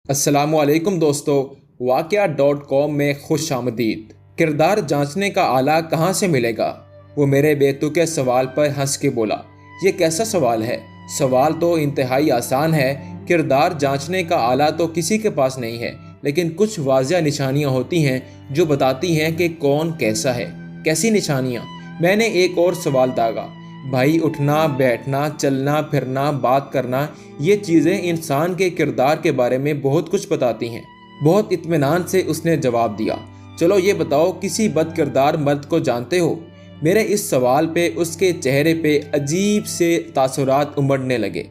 अस्सलामु अलैकुम दोस्तों, वाक़या.com में खुश आमदीद। किरदार जांचने का आला कहाँ से मिलेगा? वो मेरे बेतुके सवाल पर हंस के बोला, ये कैसा सवाल है? सवाल तो इंतहाई आसान है। किरदार जांचने का आला तो किसी के पास नहीं है, लेकिन कुछ वाज़िया निशानियाँ होती हैं जो बताती हैं कि कौन कैसा है। कैसी निशानियाँ? मैंने एक और सवाल दागा। भाई, उठना बैठना, चलना फिरना, बात करना, ये चीज़ें इंसान के किरदार के बारे में बहुत कुछ बताती हैं। बहुत इत्मीनान से उसने जवाब दिया, चलो ये बताओ, किसी बद किरदार मर्द को जानते हो? मेरे इस सवाल पे उसके चेहरे पे अजीब से तासुरात उमड़ने लगे।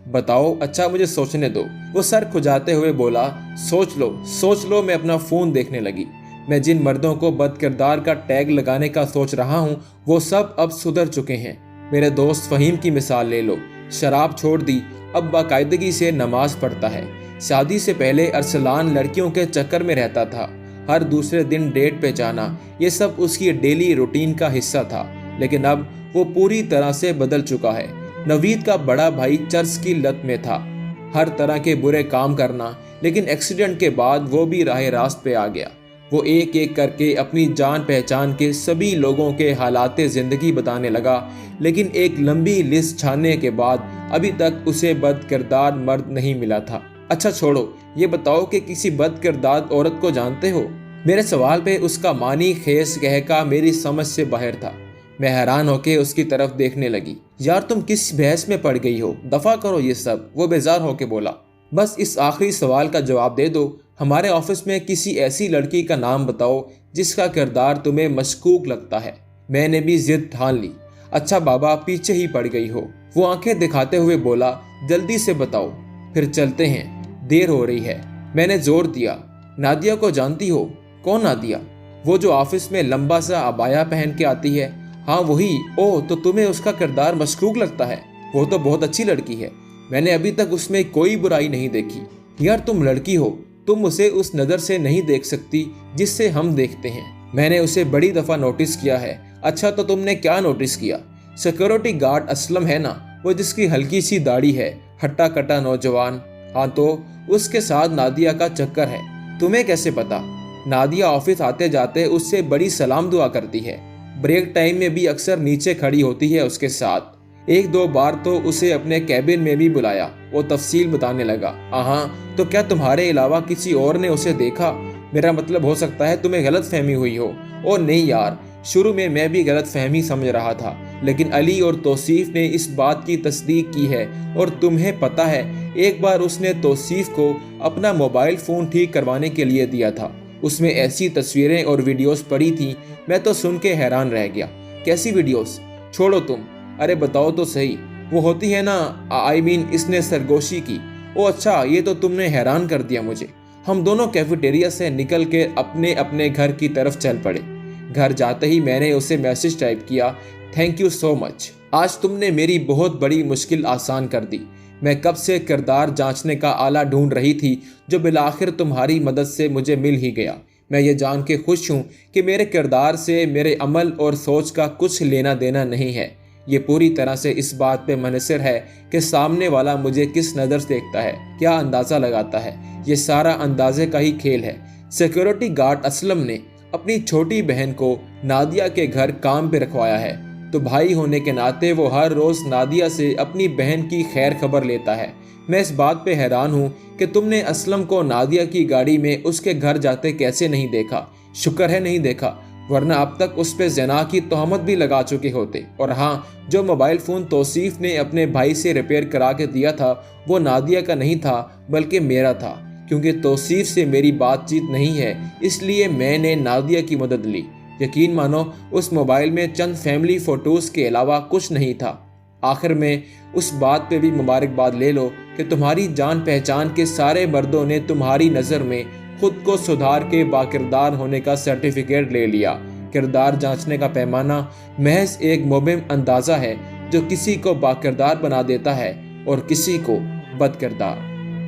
बताओ? अच्छा, मुझे सोचने दो। वो सर खुजाते हुए बोला, सोच लो। मैं अपना फ़ोन देखने लगी। मैं जिन मर्दों को बद किरदार का टैग लगाने का सोच रहा हूँ वो सब अब सुधर चुके हैं। मेरे दोस्त फ़हीम की मिसाल ले लो। शराब छोड़ दी, अब बाकायदगी से नमाज पढ़ता है। शादी से पहले अरसलान लड़कियों के चक्कर में रहता था। हर दूसरे दिन डेट पे जाना, ये सब उसकी डेली रूटीन का हिस्सा था। लेकिन अब वो पूरी तरह से बदल चुका है। नवीद का बड़ा भाई चर्च की लत में था, हर तरह के बुरे काम करना, लेकिन एक्सीडेंट के बाद वो भी राह रास्त पे आ गया। वो एक एक करके अपनी जान पहचान के सभी लोगों के हालात ज़िंदगी बताने लगा, लेकिन एक लंबी लिस्ट छानने के बाद अभी तक उसे बद किरदार मर्द नहीं मिला था। अच्छा छोड़ो, ये बताओ कि किसी बद किरदार औरत को जानते हो? मेरे सवाल पे उसका मानी खेस कहका मेरी समझ से बाहर था। मैं हैरान होके उसकी तरफ देखने लगी। यार, तुम किस बहस में पड़ गई हो? दफा करो ये सब। वो बेजार होके बोला, बस इस आखिरी सवाल का जवाब दे दो। हमारे ऑफिस में किसी ऐसी लड़की का नाम बताओ जिसका किरदार तुम्हें मशकूक लगता है। मैंने भी जिद ठान ली। अच्छा बाबा, पीछे ही पड़ गई हो। वो आंखें दिखाते हुए बोला, जल्दी से बताओ, फिर चलते हैं, देर हो रही है। मैंने जोर दिया, नादिया को जानती हो? कौन नादिया? वो जो ऑफिस में लंबा सा अबाया पहन के आती है। हाँ वही। ओह, तो तुम्हें उसका किरदार मशकूक लगता है? वो तो बहुत अच्छी लड़की है, मैंने अभी तक उसमें कोई बुराई नहीं देखी। यार, तुम लड़की हो, तुम उसे उस नज़र से नहीं देख सकती जिससे हम देखते हैं। मैंने उसे बड़ी दफ़ा नोटिस किया है। अच्छा, तो तुमने क्या नोटिस किया? सिक्योरिटी गार्ड असलम है ना, वो जिसकी हल्की सी दाढ़ी है, हट्टा कट्टा नौजवान। हाँ, तो उसके साथ नादिया का चक्कर है। तुम्हें कैसे पता? नादिया ऑफिस आते जाते उससे बड़ी सलाम दुआ करती है। ब्रेक टाइम में भी अक्सर नीचे खड़ी होती है उसके साथ। एक दो बार तो उसे अपने कैबिन में भी बुलाया। वो तफसील बताने लगा। हाँ, तो क्या तुम्हारे अलावा किसी और ने उसे देखा? मेरा मतलब, हो सकता है तुम्हें गलत फहमी हुई हो। ओ नहीं यार, शुरू में मैं भी गलत फहमी समझ रहा था, लेकिन अली और तौसीफ ने इस बात की तस्दीक की है। और तुम्हें पता है, एक बार उसने तौसीफ को अपना मोबाइल फ़ोन ठीक करवाने के लिए दिया था। उसमें ऐसी तस्वीरें और वीडियोस पड़ी थी, मैं तो सुन के हैरान रह गया। कैसी वीडियोस? छोड़ो तुम, अरे बताओ तो सही। वो होती है ना, इसने सरगोशी की। ओ अच्छा, ये तो तुमने हैरान कर दिया मुझे। हम दोनों कैफेटेरिया से निकल के अपने अपने घर की तरफ चल पड़े। घर जाते ही मैंने उसे मैसेज टाइप किया, थैंक यू सो मच, आज तुमने मेरी बहुत बड़ी मुश्किल आसान कर दी। मैं कब से किरदार जांचने का आला ढूंढ रही थी, जो बिलाखिर तुम्हारी मदद से मुझे मिल ही गया। मैं ये जान के खुश हूँ कि मेरे किरदार से मेरे अमल और सोच का कुछ लेना देना नहीं है। ये पूरी तरह से इस बात पे मुनहसर है कि सामने वाला मुझे किस नज़र से देखता है, क्या अंदाज़ा लगाता है। ये सारा अंदाजे का ही खेल है। सिक्योरिटी गार्ड असलम ने अपनी छोटी बहन को नादिया के घर काम पे रखवाया है, तो भाई होने के नाते वो हर रोज़ नादिया से अपनी बहन की खैर खबर लेता है। मैं इस बात पे हैरान हूँ कि तुमने असलम को नादिया की गाड़ी में उसके घर जाते कैसे नहीं देखा। शुक्र है नहीं देखा, वरना अब तक उस पे ज़िना की तोहमत भी लगा चुके होते। और हाँ, जो मोबाइल फ़ोन तौसीफ ने अपने भाई से रिपेयर करा के दिया था, वो नादिया का नहीं था बल्कि मेरा था। क्योंकि तौसीफ से मेरी बातचीत नहीं है, इसलिए मैंने नादिया की मदद ली। यकीन मानो, उस मोबाइल में चंद फैमिली फ़ोटोज़ के अलावा कुछ नहीं था। आखिर में उस बात पे भी मुबारकबाद ले लो कि तुम्हारी जान पहचान के सारे मर्दों ने तुम्हारी नज़र में खुद को सुधार के बाकिरदार होने का सर्टिफिकेट ले लिया। किरदार जांचने का पैमाना महज एक मुबहिम अंदाज़ा है जो किसी को बाकिरदार बना देता है और किसी को बदकिरदार।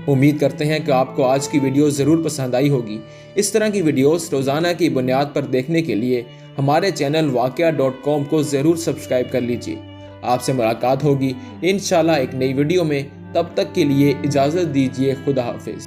उम्मीद करते हैं कि आपको आज की वीडियो ज़रूर पसंद आई होगी। इस तरह की वीडियोस रोज़ाना की बुनियाद पर देखने के लिए हमारे चैनल वाक़या.com को ज़रूर सब्सक्राइब कर लीजिए। आपसे मुलाकात होगी इंशाल्लाह एक नई वीडियो में। तब तक के लिए इजाज़त दीजिए। खुदा हाफिज़।